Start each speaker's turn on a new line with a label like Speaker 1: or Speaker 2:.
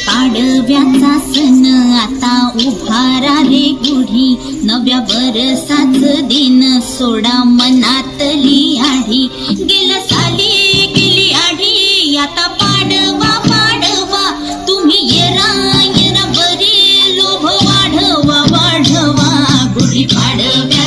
Speaker 1: पाडव्याचा सण आता उभारा रे गुढी, नव्या वर्षाच दिन सोडा मनातली आढी. गेल्या साली गेली आढी, आता पाडवा पाडवा, तुम्ही येरा येरा बरी लोभ वाढवा वाढवा. गुढी पाडव्या